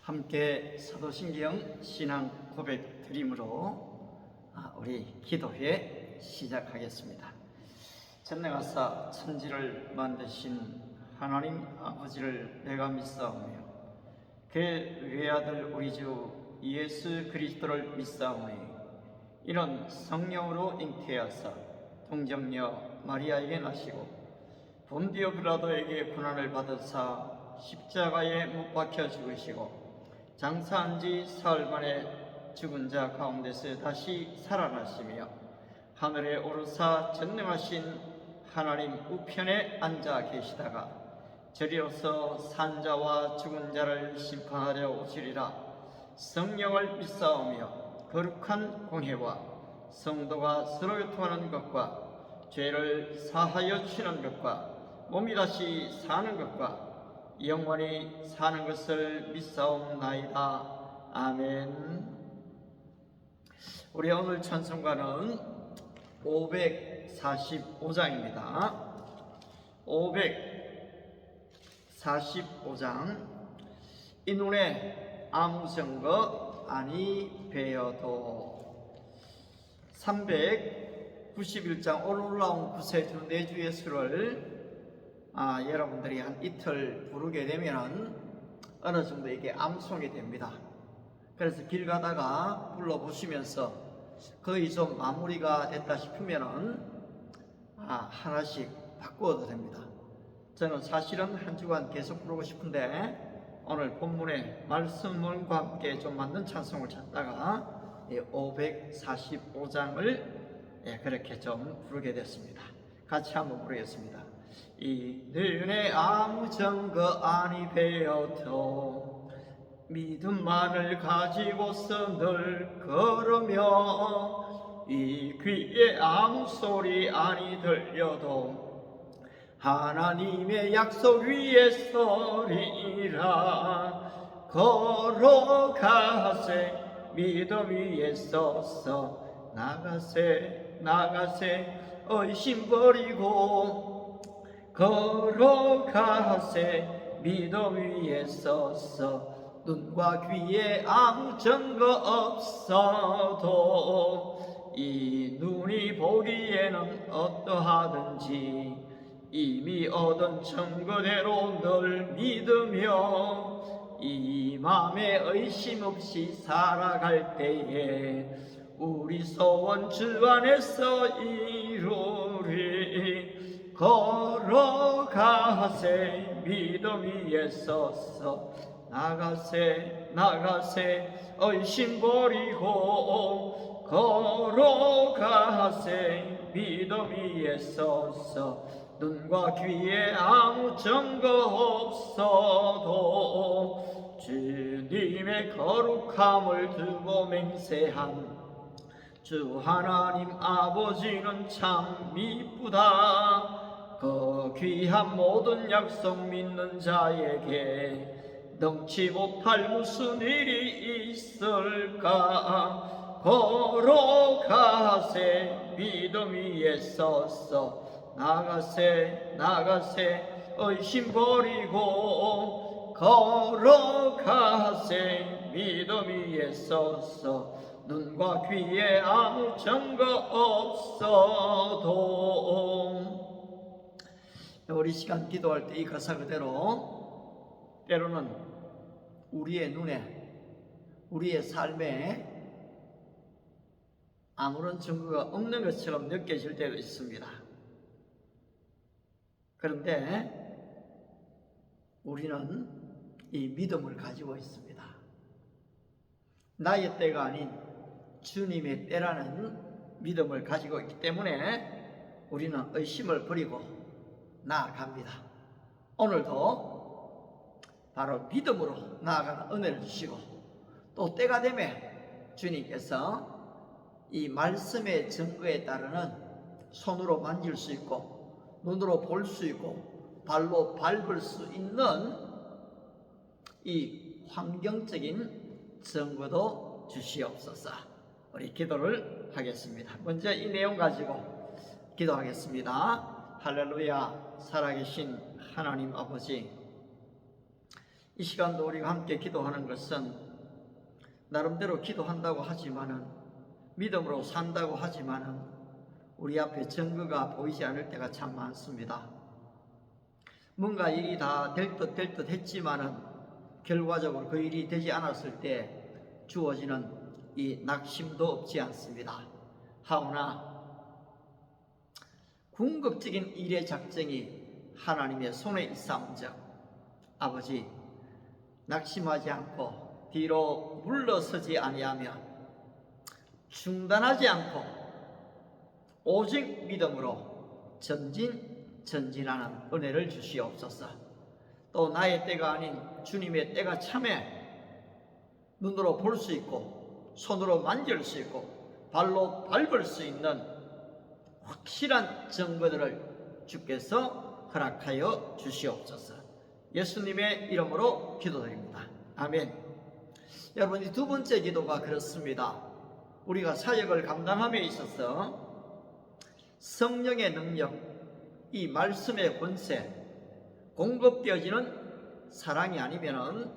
함께 사도신경 신앙 고백 드림으로 우리 기도회 시작하겠습니다. 전능하사 천지를 만드신 하나님 아버지를 내가 믿사오며 그 외아들 우리 주 예수 그리스도를 믿사오니 이는 성령으로 잉태하사 동정녀 마리아에게 나시고 본디오 빌라도에게 고난을 받으사 십자가에 못 박혀 죽으시고 장사한 지 사흘 만에 죽은 자 가운데서 다시 살아나시며 하늘에 오르사 전능하신 하나님 우편에 앉아 계시다가 저리로서 산자와 죽은 자를 심판하려 오시리라. 성령을 믿사오며 거룩한 공회와 성도가 서로 교통하는 것과 죄를 사하여 주시는 것과 몸이 다시 사는 것과 영원히 사는 것을 믿사옵나이다. 아멘. 우리 오늘 찬송가는 545장입니다. 545장. 이 눈에 아무 증거 아니 배어도. 391장 올라온 구세주 내주의 수를 여러분들이 한 이틀 부르게 되면 어느 정도 이게 암송이 됩니다. 그래서 길 가다가 불러보시면서 거의 좀 마무리가 됐다 싶으면 하나씩 바꾸어도 됩니다. 저는 사실은 한 주간 계속 부르고 싶은데 오늘 본문의 말씀과 함께 좀 맞는 찬송을 찾다가 545장을 그렇게 좀 부르게 됐습니다. 같이 한번 부르겠습니다. 이 눈에 아무 증거 아니 배어도 믿음만을 가지고서 늘 걸으며 이 귀에 아무 소리 아니 들려도 하나님의 약속 위에 서리라. 걸어가세 믿음 위에 서서 나가세 의심 버리고 걸어가세 믿음 위에 서서 눈과 귀에 아무 증거 없어도 이 눈이 보기에는 어떠하든지 이미 얻은 증거대로 늘 믿으며 이 맘에 의심 없이 살아갈 때에 우리 소원 주 안에서 이루리. 걸어가세 믿음 위에 서서 나가세 의심 버리고 걸어가세 믿음 위에 서서 눈과 귀에 아무 증거 없어도 주님의 거룩함을 두고 맹세한 주 하나님 아버지는 참 이쁘다. 그 귀한 모든 약속 믿는 자에게 능치 못할 무슨 일이 있을까. 걸어가세 믿음 위에 서서 나가세 의심 버리고 걸어가세 믿음 위에 서서 눈과 귀에 아무 증거 없어도. 우리 시간 기도할 때 이 가사 그대로 때로는 우리의 눈에 우리의 삶에 아무런 증거가 없는 것처럼 느껴질 때가 있습니다. 그런데 우리는 이 믿음을 가지고 있습니다. 나의 때가 아닌 주님의 때라는 믿음을 가지고 있기 때문에 우리는 의심을 버리고 나아갑니다. 오늘도 바로 믿음으로 나아가는 은혜를 주시고 또 때가 되면 주님께서 이 말씀의 증거에 따르는 손으로 만질 수 있고 눈으로 볼 수 있고 발로 밟을 수 있는 이 환경적인 증거도 주시옵소서. 우리 기도를 하겠습니다. 먼저 이 내용 가지고 기도하겠습니다. 할렐루야. 살아계신 하나님 아버지, 이 시간도 우리가 함께 기도하는 것은 나름대로 기도한다고 하지만은, 믿음으로 산다고 하지만은 우리 앞에 증거가 보이지 않을 때가 참 많습니다. 뭔가 일이 다 될 듯 했지만은 결과적으로 그 일이 되지 않았을 때 주어지는 이 낙심도 없지 않습니다. 하오나 궁극적인 일의 작정이 하나님의 손에 있사온즉 아버지, 낙심하지 않고 뒤로 물러서지 아니하며 중단하지 않고 오직 믿음으로 전진하는 은혜를 주시옵소서. 또 나의 때가 아닌 주님의 때가 참에 눈으로 볼 수 있고 손으로 만질 수 있고 발로 밟을 수 있는 확실한 증거들을 주께서 허락하여 주시옵소서. 예수님의 이름으로 기도드립니다. 아멘. 여러분, 이 두 번째 기도가 그렇습니다. 우리가 사역을 감당함에 있어서 성령의 능력, 이 말씀의 권세, 공급되어지는 사랑이 아니면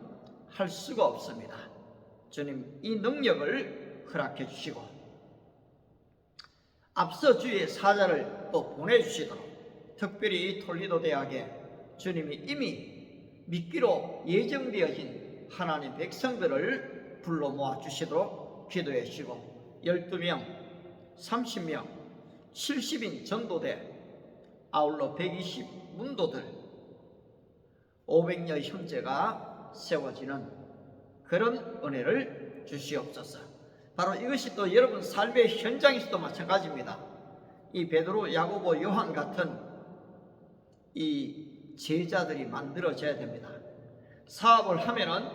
할 수가 없습니다. 주님, 이 능력을 허락해 주시고 앞서 주의 사자를 또 보내주시도록, 특별히 이 톨리도 대학에 주님이 이미 믿기로 예정되어진 하나님 백성들을 불러 모아 주시도록 기도해 주시고, 12명, 30명, 70인 전도대, 아울러 120 문도들, 500여 형제가 세워지는 그런 은혜를 주시옵소서. 바로 이것이 또 여러분 삶의 현장에서도 마찬가지입니다. 이 베드로, 야고보, 요한 같은 이 제자들이 만들어져야 됩니다. 사업을 하면은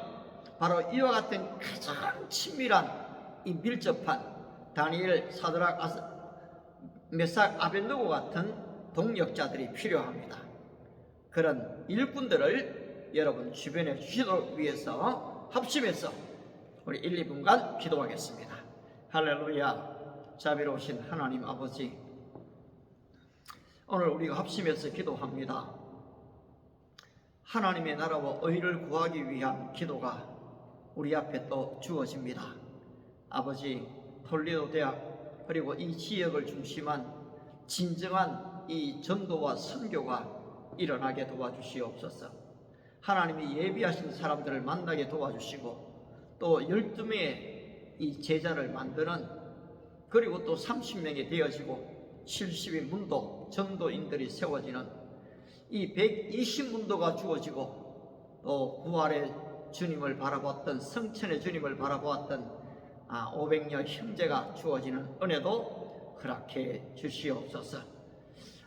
바로 이와 같은 가장 친밀한, 이 밀접한 다니엘, 사드락, 메삭, 아벤느고 같은 동력자들이 필요합니다. 그런 일꾼들을 여러분 주변에 주시도록 위해서 합심해서 우리 1, 2분간 기도하겠습니다. 할렐루야. 자비로우신 하나님 아버지, 오늘 우리가 합심해서 기도합니다. 하나님의 나라와 의를 구하기 위한 기도가 우리 앞에 또 주어집니다. 아버지, 톨리도 대학 그리고 이 지역을 중심한 진정한 이 전도와 선교가 일어나게 도와주시옵소서. 하나님이 예비하신 사람들을 만나게 도와주시고, 또 12명의 이 제자를 만드는, 그리고 또 30명이 되어지고 70인 문도 전도인들이 세워지는 이 120문도가 주어지고, 또 부활의 주님을 바라보았던, 성천의 주님을 바라보았던 500여 형제가 주어지는 은혜도 허락해 주시옵소서.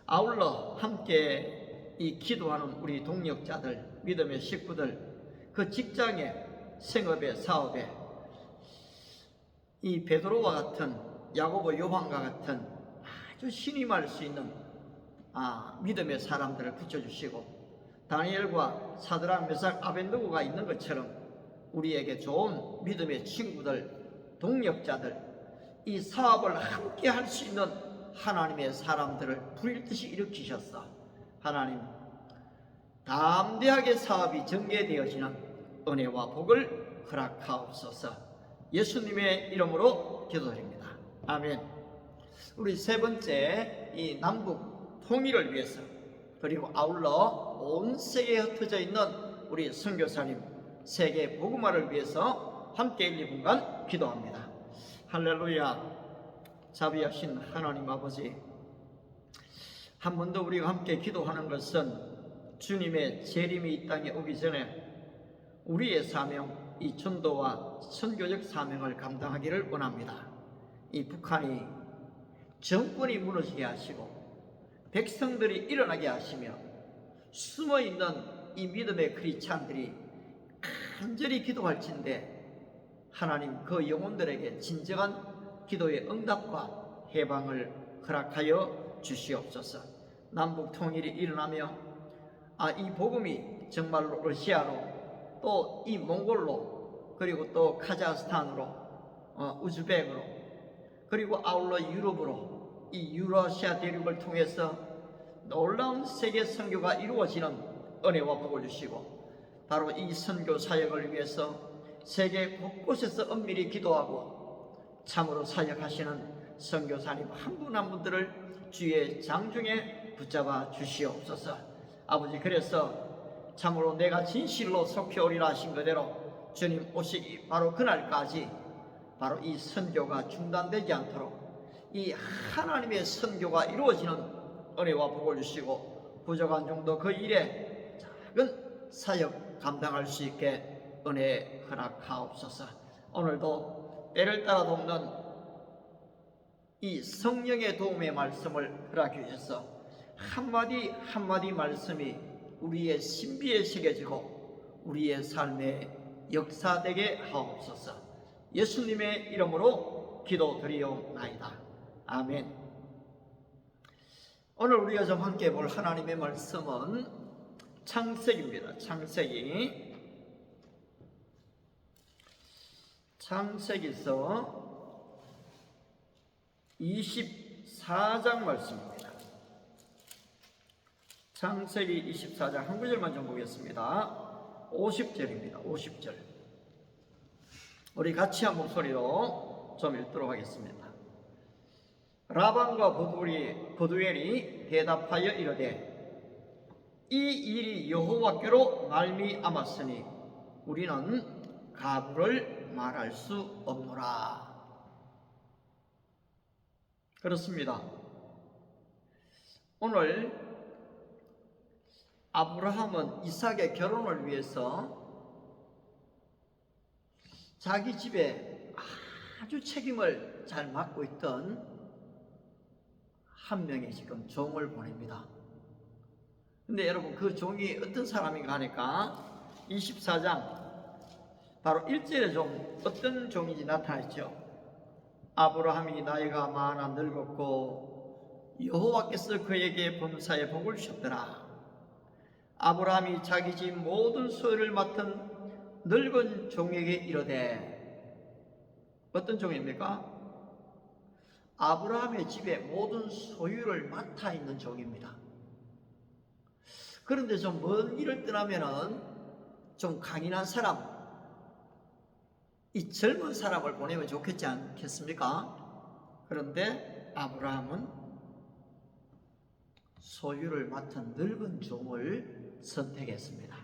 아울러 함께 이 기도하는 우리 동력자들, 믿음의 식구들, 그 직장에, 생업에, 사업에 이 베드로와 같은, 야고보, 요한과 같은 아주 신임할 수 있는 믿음의 사람들을 붙여주시고, 다니엘과 사드락, 메삭, 아벤느고가 있는 것처럼 우리에게 좋은 믿음의 친구들, 동력자들, 이 사업을 함께 할 수 있는 하나님의 사람들을 불일듯이 일으키셨어. 하나님, 담대하게 사업이 전개되어지는 은혜와 복을 허락하옵소서. 예수님의 이름으로 기도드립니다. 아멘. 우리 세 번째, 이 남북 통일을 위해서, 그리고 아울러 온 세계에 흩어져 있는 우리 선교사님 세계 복음화를 위해서 함께 1, 2분간 기도합니다. 할렐루야. 자비하신 하나님 아버지, 한 번 더 우리가 함께 기도하는 것은 주님의 재림이 이 땅에 오기 전에 우리의 사명, 이 전도와 선교적 사명을 감당하기를 원합니다. 이 북한이 정권이 무너지게 하시고 백성들이 일어나게 하시며 숨어있는 이 믿음의 크리스찬들이 간절히 기도할진대 하나님, 그 영혼들에게 진정한 기도의 응답과 해방을 허락하여 주시옵소서. 남북 통일이 일어나며 이 복음이 정말로 러시아로, 또 이 몽골로, 그리고 또 카자흐스탄으로, 우즈벡으로, 그리고 아울러 유럽으로, 이 유러시아 대륙을 통해서 놀라운 세계 선교가 이루어지는 은혜와 복을 주시고, 바로 이 선교 사역을 위해서 세계 곳곳에서 엄밀히 기도하고 참으로 사역하시는 선교사님 한 분 한 분들을 주의 장중에 붙잡아 주시옵소서. 아버지, 그래서 참으로 내가 진실로 속히 오리라 하신 그대로 주님 오시기 바로 그날까지 바로 이 선교가 중단되지 않도록 이 하나님의 선교가 이루어지는 은혜와 복을 주시고 부족한 정도 그 일에 작은 사역 감당할 수 있게 은혜 허락하옵소서. 오늘도 때를 따라 돕는 이 성령의 도움의 말씀을 허락해 주셔서 한마디 한마디 말씀이 우리의 신비에 새겨지고 우리의 삶에 역사되게 하옵소서. 예수님의 이름으로 기도드리옵나이다. 아멘. 오늘 우리가 좀 함께 볼 하나님의 말씀은 창세기입니다. 창세기서 24장 말씀입니다. 창세기 24장 한 구절만 좀 보겠습니다. 50절입니다. 50절. 우리 같이 한 목소리로 좀 읽도록 하겠습니다. 라반과 버두엘이 대답하여 이르되 이 일이 여호와께로 말미암았으니 우리는 가부를 말할 수 없노라. 그렇습니다. 오늘 아브라함은 이삭의 결혼을 위해서 자기 집에 아주 책임을 잘 맡고 있던 한 명의 지금 종을 보냅니다. 근데 여러분, 그 종이 어떤 사람인가 하니까 24장 바로 1절에 좀 어떤 종인지 나타났죠. 아브라함이 나이가 많아 늙었고 여호와께서 그에게 범사에 복을 주셨더라. 아브라함이 자기 집 모든 소유를 맡은 늙은 종에게 이르되, 어떤 종입니까? 아브라함의 집에 모든 소유를 맡아 있는 종입니다. 그런데 좀 먼 길을 떠나면은 좀 강인한 사람, 이 젊은 사람을 보내면 좋겠지 않겠습니까? 그런데 아브라함은 소유를 맡은 늙은 종을 선택했습니다.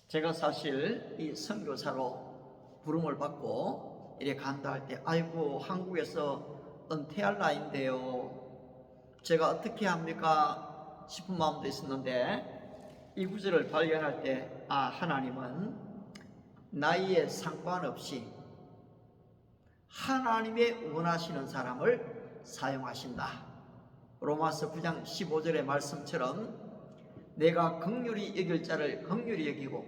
제가 사실 이 선교사로 부름을 받고 이렇게 간다 할 때, 아이고 한국에서 은퇴할 나이인데요, 제가 어떻게 합니까 싶은 마음도 있었는데, 이 구절을 발견할 때 하나님은 나이에 상관없이 하나님의 원하시는 사람을 사용하신다. 로마서 9장 15절의 말씀처럼 내가 긍휼히 여길 자를 긍휼히 여기고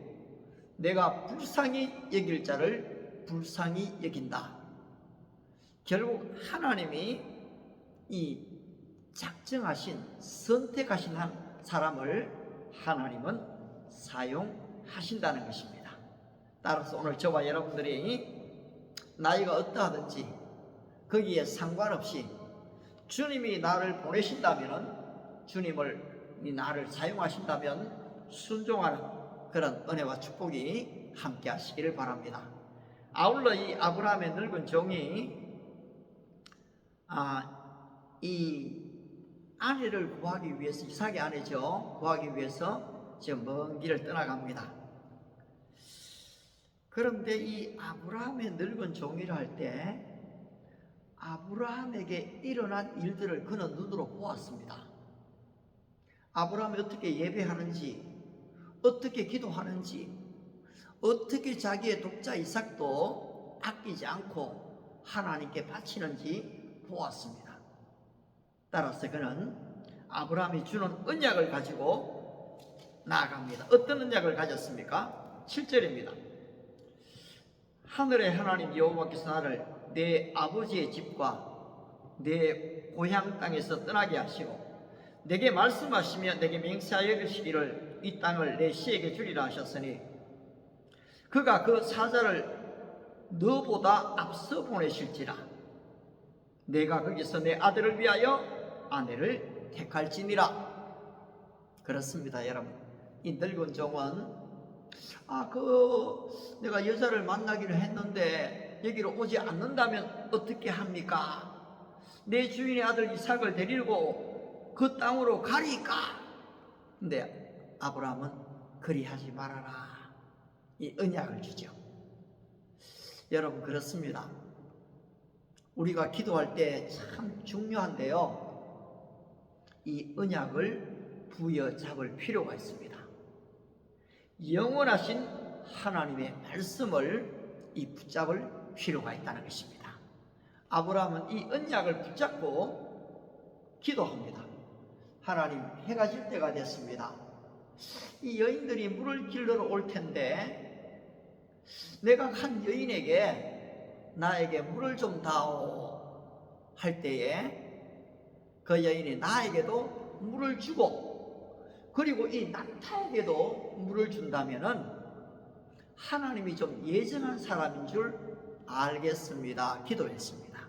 내가 불쌍히 여길 자를 불쌍히 여긴다. 결국 하나님이 이 작정하신, 선택하신 한 사람을 하나님은 사용하신다는 것입니다. 따라서 오늘 저와 여러분들이 나이가 어떠하든지 거기에 상관없이 주님이 나를 보내신다면, 주님이 나를 사용하신다면 순종하는 그런 은혜와 축복이 함께 하시기를 바랍니다. 아울러 이 아브라함의 늙은 종이 이 아내를 구하기 위해서, 이삭의 아내죠, 구하기 위해서 지금 먼 길을 떠나갑니다. 그런데 이 아브라함의 늙은 종이라 할 때 아브라함에게 일어난 일들을 그는 눈으로 보았습니다. 아브라함이 어떻게 예배하는지, 어떻게 기도하는지, 어떻게 자기의 독자 이삭도 아끼지 않고 하나님께 바치는지 보았습니다. 따라서 그는 아브라함이 주는 언약을 가지고 나아갑니다. 어떤 언약을 가졌습니까? 7절입니다. 하늘의 하나님 여호와께서 나를 내 아버지의 집과 내 고향 땅에서 떠나게 하시고 내게 말씀하시며 내게 맹세하여 이르시기를 이 땅을 내 씨에게 주리라 하셨으니 그가 그 사자를 너보다 앞서 보내실지라 내가 거기서 내 아들을 위하여 아내를 택할지니라. 그렇습니다. 여러분, 이 늙은 종은 내가 여자를 만나기로 했는데 여기로 오지 않는다면 어떻게 합니까? 내 주인의 아들 이삭을 데리고 그 땅으로 가리까? 근데 아브라함은 그리하지 말아라, 이 언약을 주죠. 여러분, 그렇습니다. 우리가 기도할 때 참 중요한데요, 이 언약을 부여잡을 필요가 있습니다. 영원하신 하나님의 말씀을 이 붙잡을 필요가 있다는 것입니다. 아브라함은 이 언약을 붙잡고 기도합니다. 하나님, 해가 질 때가 됐습니다. 이 여인들이 물을 길러러 올 텐데 내가 한 여인에게 나에게 물을 좀 다오 할 때에 그 여인이 나에게도 물을 주고 그리고 이 낙타에게도 물을 준다면은 하나님이 좀 예정한 사람인 줄 알겠습니다. 기도했습니다.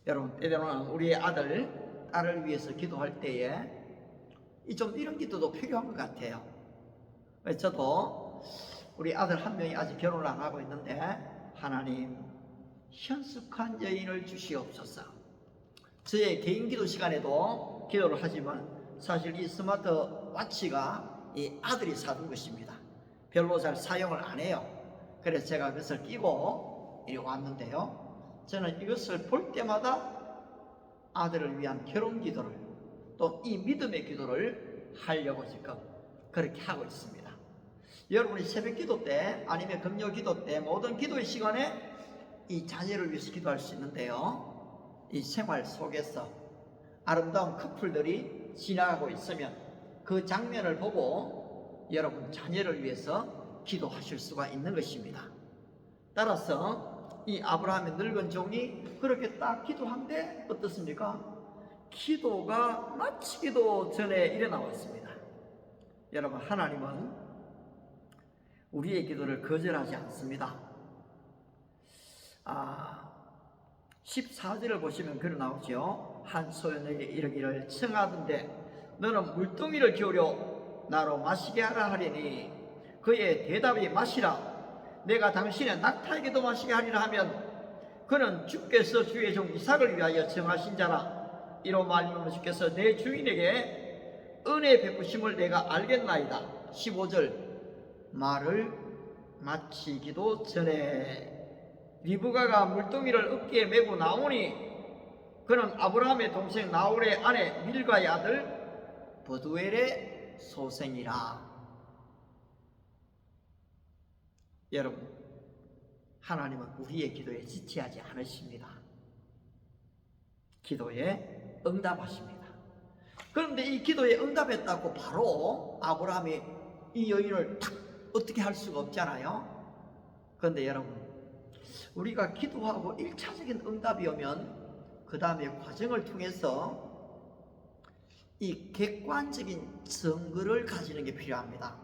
여러분, 때로는 우리의 아들, 딸을 위해서 기도할 때에 좀 이런 기도도 필요한 것 같아요. 저도 우리 아들 한 명이 아직 결혼을 안 하고 있는데, 하나님, 현숙한 여인을 주시옵소서. 저의 개인 기도 시간에도 기도를 하지만 사실 이 스마트 워치가 이 아들이 사둔 것입니다. 별로 잘 사용을 안 해요. 그래서 제가 그것을 끼고 이리 왔는데요, 저는 이것을 볼 때마다 아들을 위한 결혼 기도를, 또 이 믿음의 기도를 하려고 지금 그렇게 하고 있습니다. 여러분이 새벽 기도 때 아니면 금요 기도 때 모든 기도의 시간에 이 자녀를 위해서 기도할 수 있는데요, 이 생활 속에서 아름다운 커플들이 지나가고 있으면 그 장면을 보고 여러분 자녀를 위해서 기도하실 수가 있는 것입니다. 따라서 이 아브라함의 늙은 종이 그렇게 딱 기도한데 어떻습니까? 기도가 마치기도 전에 일어나 왔습니다. 여러분, 하나님은 우리의 기도를 거절하지 않습니다. 14절을 보시면 그러 나오죠. 한 소년에게 이르기를 청하던대 너는 물동이를 기울여 나로 마시게 하라 하리니 그의 대답이 마시라. 내가 당신의 낙타에게도 마시게 하리라 하면 그는 주께서 주의 종 이삭을 위하여 정하신 자라. 이로 말미암아 주께서 내 주인에게 은혜 베푸심을 내가 알겠나이다. 15절 말을 마치기도 전에 리브가가 물동이를 어깨에 메고 나오니 그는 아브라함의 동생 나홀의 아내 밀가의 아들 버두엘의 소생이라. 여러분, 하나님은 우리의 기도에 지체하지 않으십니다. 기도에 응답하십니다. 그런데 이 기도에 응답했다고 바로 아브라함이 이 여인을 탁 어떻게 할 수가 없잖아요. 그런데 여러분, 우리가 기도하고 1차적인 응답이 오면 그 다음에 과정을 통해서 이 객관적인 증거를 가지는 게 필요합니다.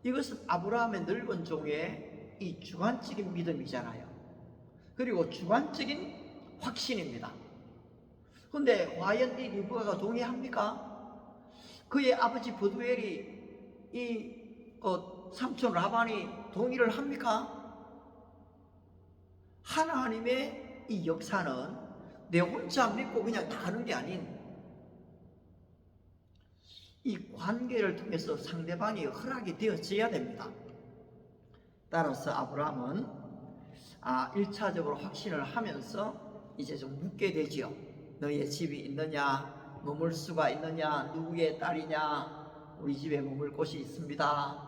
이것은 아브라함의 늙은 종의 이 주관적인 믿음이잖아요. 그리고 주관적인 확신입니다. 그런데 과연 이 리브가가 동의합니까? 그의 아버지 버두엘이 삼촌 라반이 동의를 합니까? 하나님의 이 역사는 내 혼자 믿고 그냥 다 하는 게 아닌 이 관계를 통해서 상대방이 허락이 되어져야 됩니다. 따라서 아브라함은 1차적으로 확신을 하면서 이제 좀 묻게 되지요. 너의 집이 있느냐? 머물 수가 있느냐? 누구의 딸이냐? 우리 집에 머물 곳이 있습니다.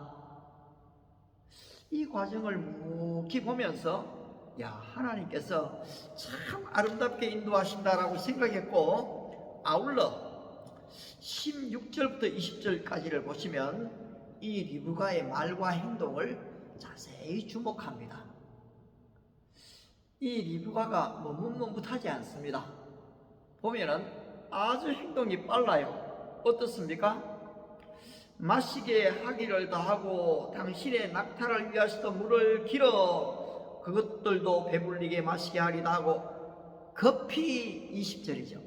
이 과정을 묵히 보면서 하나님께서 참 아름답게 인도하신다라고 생각했고, 아울러 16절부터 20절까지를 보시면 이 리브가의 말과 행동을 자세히 주목합니다. 이 리브가가 머뭇머뭇하지 않습니다. 보면은 아주 행동이 빨라요. 어떻습니까? 마시게 하기를 다하고 당신의 낙타를 위하시던 물을 길어 그것들도 배불리게 마시게 하리다 하고 급히 20절이죠.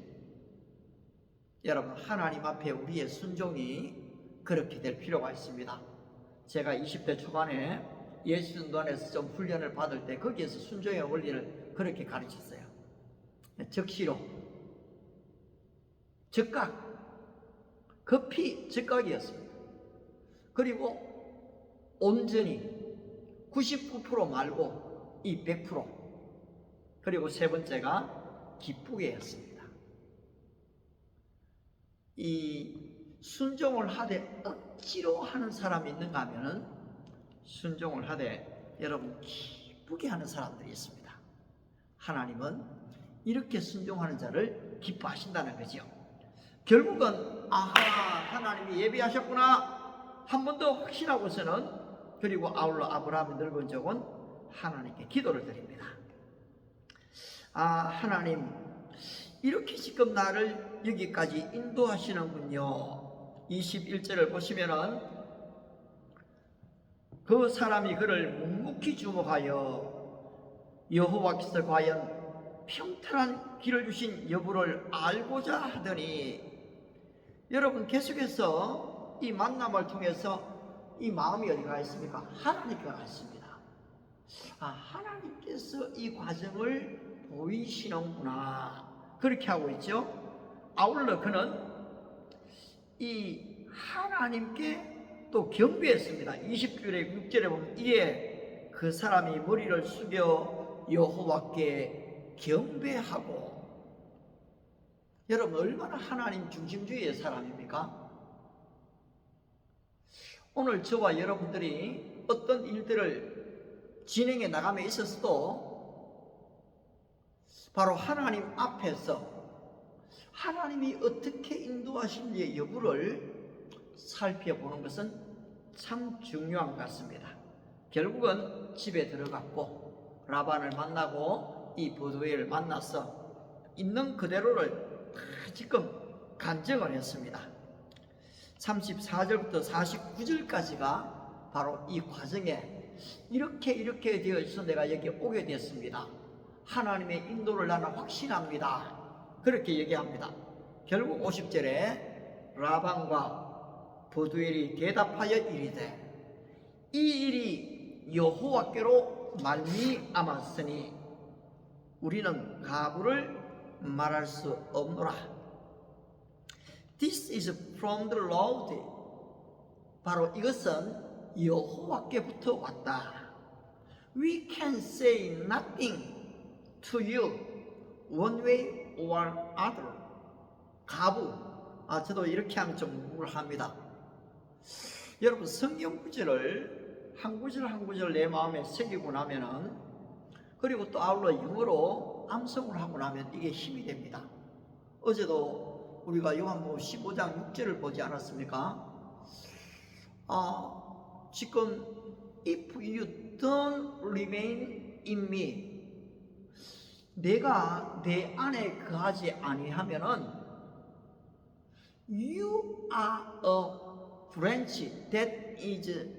여러분, 하나님 앞에 우리의 순종이 그렇게 될 필요가 있습니다. 제가 20대 초반에 예수전도안에서 좀 훈련을 받을 때 거기에서 순종의 원리를 그렇게 가르쳤어요. 적시로, 적각, 급히 적각이었습니다. 그리고 온전히 99% 말고 이 100%. 그리고 세 번째가 기쁘게 했습니다. 이 순종을 하되 억지로 하는 사람이 있는가 하면은 순종을 하되 여러분 기쁘게 하는 사람들이 있습니다. 하나님은 이렇게 순종하는 자를 기뻐하신다는 거죠. 결국은 하나님이 예비하셨구나 한 번 더 확신하고서는 그리고 아울러 아브라함의 늙은 적은 하나님께 기도를 드립니다. 하나님 이렇게 지금 나를 여기까지 인도하시는군요. 21절을 보시면은 그 사람이 그를 묵묵히 주목하여 여호와께서 과연 평탄한 길을 주신 여부를 알고자 하더니, 여러분 계속해서 이 만남을 통해서 이 마음이 어디가 있습니까? 하나님께 가 있습니다. 하나님께서 이 과정을 보이시는구나 그렇게 하고 있죠. 아울러 그는 이 하나님께 또 경배했습니다. 20절에 6절에 보면 이에 그 사람이 머리를 숙여 여호와께 경배하고. 여러분 얼마나 하나님 중심주의의 사람입니까? 오늘 저와 여러분들이 어떤 일들을 진행해 나감에 있어서도 바로 하나님 앞에서 하나님이 어떻게 인도하신지의 여부를 살펴보는 것은 참 중요한 것 같습니다. 결국은 집에 들어갔고 라반을 만나고 이 보두엘을 만나서 있는 그대로를 지금 간증을 했습니다. 34절부터 49절까지가 바로 이 과정에 이렇게 되어 있어 내가 여기 오게 됐습니다. 하나님의 인도를 나는 확신합니다. 그렇게 얘기합니다. 결국 50절에 라반과 보두엘이 대답하여 이르되 이 일이 여호와께로 말미암았으니 우리는 가부를 말할 수 없노라. This is from the Lord. 바로 이것은 여호와께부터 왔다. We can say nothing to you one way or other. 가부. 저도 이렇게 하면 좀 우울합니다. 여러분 성경 구절을 한 구절 한 구절 내 마음에 새기고 나면은, 그리고 또 아울러 영어로 암송을 하고 나면 이게 힘이 됩니다. 어제도 우리가 요한복음 15장 6절을 보지 않았습니까? 지금 if you don't remain in me, 내가 내 안에 거하지 아니하면은 you are a branch that is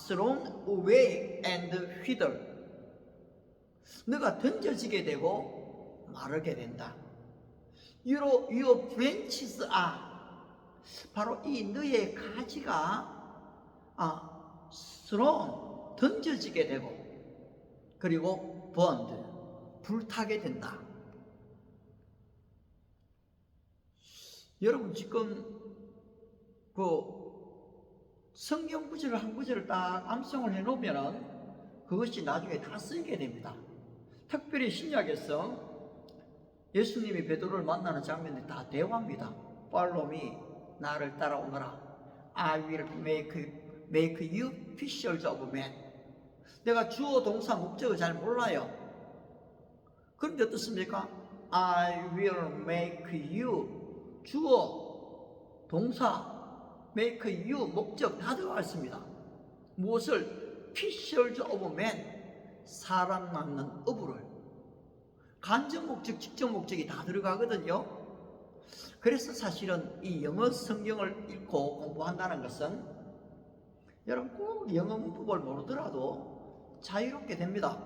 thrown away and wither. 너가 던져지게 되고 마르게 된다. Your branches are, 바로 이 너의 가지가 thrown, 던져지게 되고, 그리고 burned, 불타게 된다. 여러분 지금 그 성경 구절을 한 구절을 딱 암송을 해놓으면 그것이 나중에 다 쓰이게 됩니다. 특별히 신약에서 예수님이 베드로를 만나는 장면이 다 대화입니다. Follow me, 나를 따라오너라. I will make you fishers of men. 내가 주어 동사 목적을 잘 몰라요. 그런데 어떻습니까? I will make you, 주어 동사 make you 목적 다 들어가 있습니다. 무엇을? fishers of men, 사람 낳는 어부를. 간접 목적, 직접 목적이 다 들어가거든요. 그래서 사실은 이 영어 성경을 읽고 공부한다는 것은 여러분 꼭 영어 문법을 모르더라도 자유롭게 됩니다.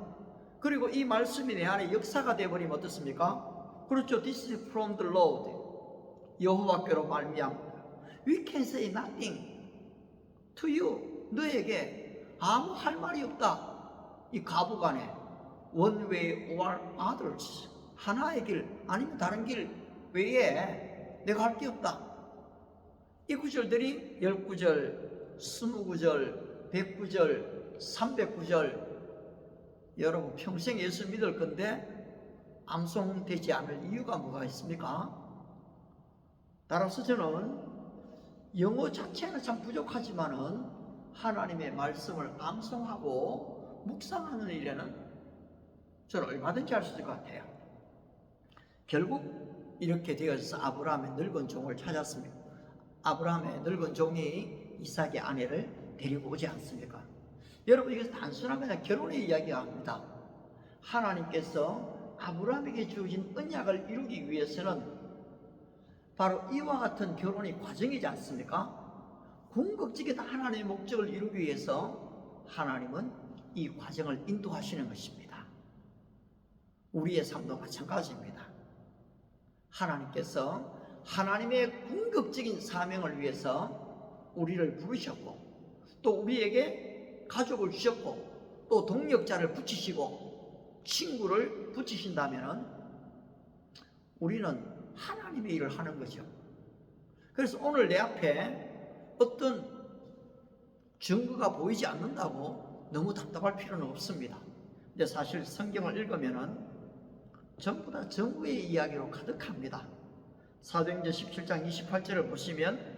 그리고 이 말씀이 내 안에 역사가 되어버리면 어떻습니까? 그렇죠. This is from the Lord. 여호와께로 말미암아. We can say nothing to you, 너에게 아무 할 말이 없다. 이 가부간에 one way or others, 하나의 길 아니면 다른 길 외에 내가 할 게 없다. 이 구절들이 10구절, 20구절, 100구절, 300구절, 여러분 평생 예수 믿을 건데 암송되지 않을 이유가 뭐가 있습니까? 따라서 저는 영어 자체는 참 부족하지만은 하나님의 말씀을 암송하고 묵상하는 일에는 저는 얼마든지 할 수 있을 것 같아요. 결국 이렇게 되어서 아브라함의 늙은 종을 찾았습니다. 아브라함의 늙은 종이 이삭의 아내를 데리고 오지 않습니까? 여러분, 이것은 단순한 그냥 결혼의 이야기가 아닙니다. 하나님께서 아브라함에게 주어진 언약을 이루기 위해서는 바로 이와 같은 결혼이 과정이지 않습니까? 궁극적인 하나님의 목적을 이루기 위해서 하나님은 이 과정을 인도하시는 것입니다. 우리의 삶도 마찬가지입니다. 하나님께서 하나님의 궁극적인 사명을 위해서 우리를 부르셨고, 또 우리에게 가족을 주셨고, 또 동력자를 붙이시고 친구를 붙이신다면 우리는 하나님의 일을 하는 거죠. 그래서 오늘 내 앞에 어떤 증거가 보이지 않는다고 너무 답답할 필요는 없습니다. 근데 사실 성경을 읽으면은 전부 다 증거의 이야기로 가득합니다. 사도행전 17장 28절을 보시면,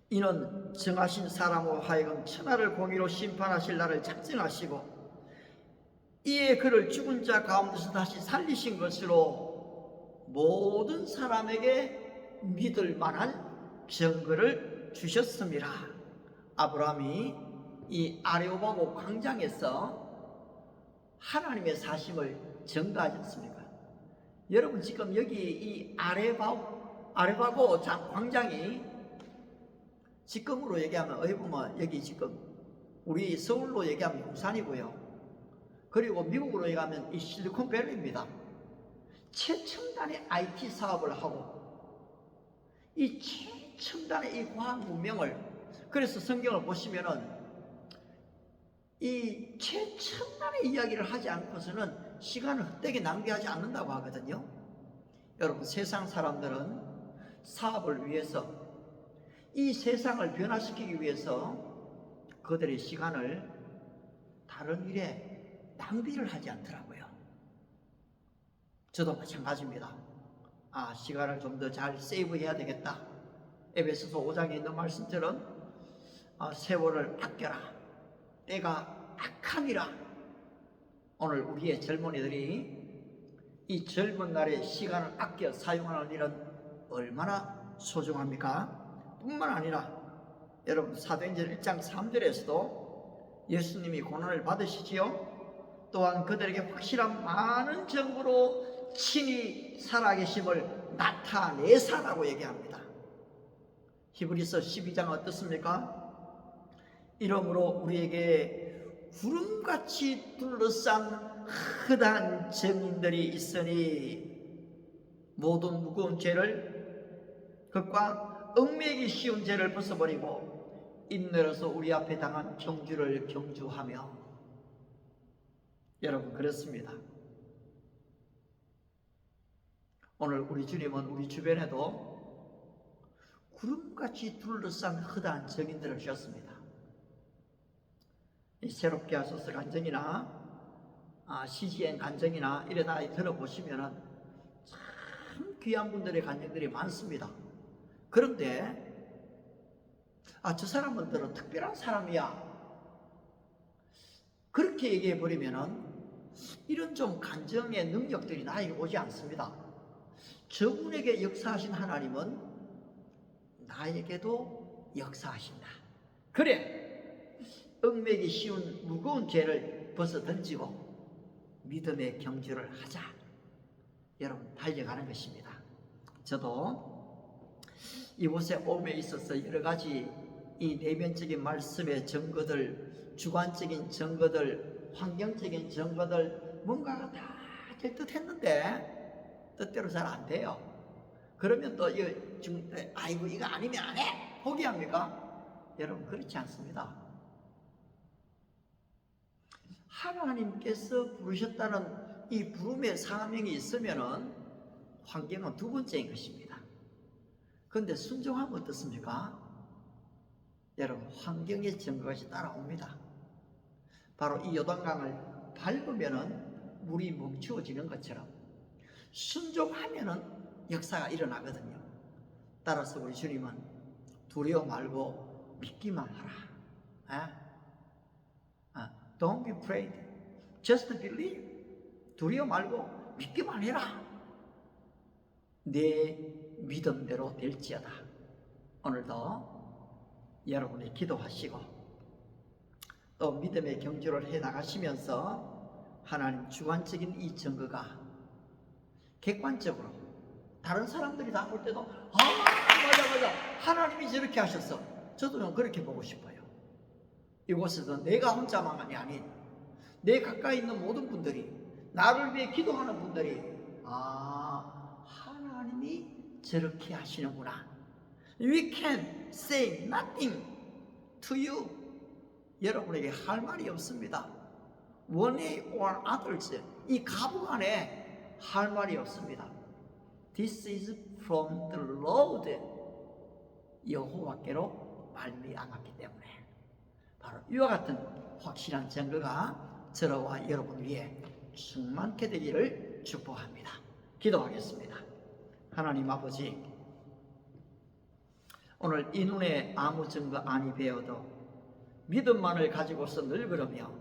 이는 정하신 사람으로 하여금 천하를 공의로 심판하실 날을 작정하시고 이에 그를 죽은 자 가운데서 다시 살리신 것으로 모든 사람에게 믿을 만한 증거를 주셨습니다. 아브라함이 이 아레오바고 광장에서 하나님의 사심을 증거하지 않습니까? 여러분, 지금 여기 이 아레바고 광장이 지금으로 얘기하면 어디 보면 여기 지금 우리 서울로 얘기하면 용산이고요. 그리고 미국으로 얘기하면 이 실리콘밸리입니다. 최첨단의 IT 사업을 하고 이 최첨단의 이 과학 문명을, 그래서 성경을 보시면은 이 최첨단의 이야기를 하지 않고서는 시간을 헛되게 낭비하지 않는다고 하거든요. 여러분, 세상 사람들은 사업을 위해서, 이 세상을 변화시키기 위해서 그들의 시간을 다른 일에 낭비를 하지 않더라고요. 저도 마찬가지입니다. 시간을 좀 더 잘 세이브해야 되겠다. 에베소서 5장에 있는 말씀처럼 세월을 아껴라. 때가 악함이라. 오늘 우리의 젊은이들이 이 젊은 날에 시간을 아껴 사용하는 일은 얼마나 소중합니까? 뿐만 아니라 여러분, 사도행전 1장 3절에서도 예수님이 고난을 받으시지요. 또한 그들에게 확실한 많은 증거로 친히 살아계심을 나타내사라고 얘기합니다. 히브리서 12장 어떻습니까? 이러므로 우리에게 구름같이 둘러싼 흔한 증인들이 있으니 모든 무거운 죄를, 그것과 얽매이기 쉬운 죄를 벗어버리고 인내로서 우리 앞에 당한 경주를 경주하며. 여러분, 그렇습니다. 오늘 우리 주님은 우리 주변에도 구름같이 둘러싼 허다한 증인들을 주셨습니다. 이 새롭게 하소서 간증이나 CGN 간증이나 이래다 들어보시면은 참 귀한 분들의 간증들이 많습니다. 그런데 저 사람은 들어 특별한 사람이야, 그렇게 얘기해 버리면은 이런 좀 간증의 능력들이 나에게 오지 않습니다. 저분에게 역사하신 하나님은 나에게도 역사하신다. 그래, 얽매기 쉬운 무거운 죄를 벗어 던지고 믿음의 경주를 하자. 여러분, 달려가는 것입니다. 저도 이곳에 옴에 있어서 여러 가지 이 내면적인 말씀의 증거들, 주관적인 증거들, 환경적인 증거들, 뭔가가 다 될 듯 했는데 뜻대로 잘 안 돼요. 그러면 또 이거 이거 아니면 안 해, 포기합니까? 여러분 그렇지 않습니다. 하나님께서 부르셨다는 이 부름의 사명이 있으면은 환경은 두 번째인 것입니다. 그런데 순종하면 어떻습니까? 여러분 환경의 증거가 따라옵니다. 바로 이 요단강을 밟으면은 물이 멈추어지는 것처럼 순종하면은 역사가 일어나거든요. 따라서 우리 주님은 두려워 말고 믿기만 하라. Don't be afraid. Just believe. 두려워 말고 믿기만 해라. 내 믿음대로 될지어다. 오늘도 여러분이 기도하시고 또 믿음의 경주를 해 나가시면서 하나님 주관적인 이 증거가 객관적으로 다른 사람들이 다 볼 때도 맞아 하나님이 저렇게 하셨어. 저도 좀 그렇게 보고 싶어요. 이곳에서 내가 혼자만이 아닌 내 가까이 있는 모든 분들이 나를 위해 기도하는 분들이 하나님이 저렇게 하시는구나. We can say nothing to you. 여러분에게 할 말이 없습니다. One way or others. 이 가부간에 할 말이 없습니다. This is from the Lord. 여호와께로 말미암았기 때문에 바로 이와 같은 확실한 증거가 저와 여러분 위에 충만케 되기를 축복합니다. 기도하겠습니다. 하나님 아버지, 오늘 이 눈에 아무 증거 아니 배어도 믿음만을 가지고서 늘 그러며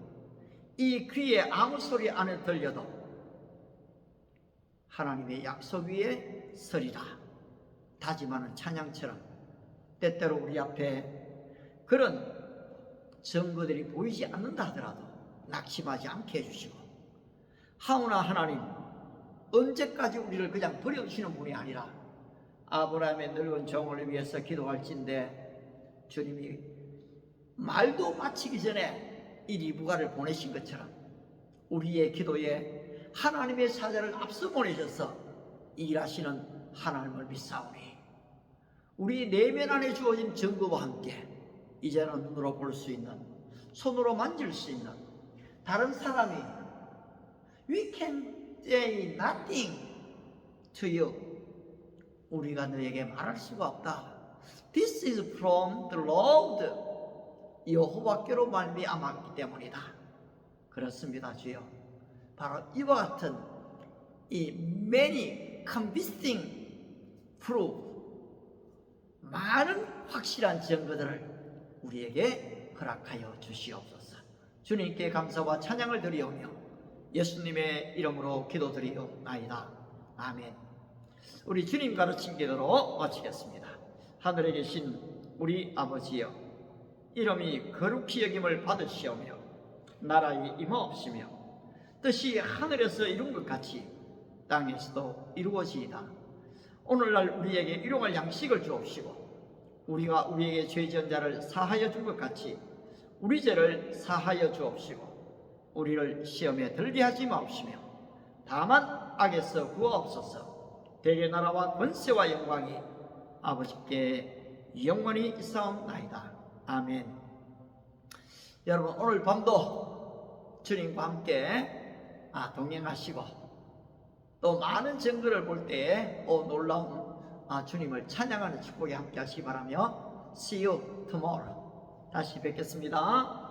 이 귀에 아무 소리 안에 들려도 하나님의 약속 위에 서리라 다짐하는 찬양처럼 때때로 우리 앞에 그런 증거들이 보이지 않는다 하더라도 낙심하지 않게 해주시고, 하오나 하나님 언제까지 우리를 그냥 버려두시는 분이 아니라 아브라함의 늙은 종을 위해서 기도할진대 주님이 말도 마치기 전에 이 리브가를 보내신 것처럼 우리의 기도에 하나님의 사자를 앞서 보내셔서 일하시는 하나님을 믿사오니 우리 내면 안에 주어진 증거와 함께 이제는 눈으로 볼 수 있는, 손으로 만질 수 있는 다른 사람이 We can say nothing to you. 우리가 너에게 말할 수가 없다. This is from the Lord. 여호와께로 말미암았기 때문이다. 그렇습니다, 주여. 바로 이와 같은 이 many convincing proof, 많은 확실한 증거들을 우리에게 허락하여 주시옵소서. 주님께 감사와 찬양을 드리오며 예수님의 이름으로 기도드리옵나이다. 아멘. 우리 주님 가르친 기도로 마치겠습니다. 하늘에 계신 우리 아버지여, 이름이 거룩히 여김을 받으시오며 나라의 임하옵시며 뜻이 하늘에서 이룬 것 같이 땅에서도 이루어지이다. 오늘날 우리에게 일용할 양식을 주옵시고 우리가 우리에게 죄 지은 자를 사하여 준 것 같이 우리 죄를 사하여 주옵시고 우리를 시험에 들게 하지 마옵시며 다만 악에서 구하옵소서. 대개 나라와 권세와 영광이 아버지께 영원히 있사옵나이다. 아멘. 여러분 오늘 밤도 주님과 함께 동행하시고 또 많은 증거를 볼 때에 놀라운 주님을 찬양하는 축복에 함께 하시기 바라며 See you tomorrow. 다시 뵙겠습니다.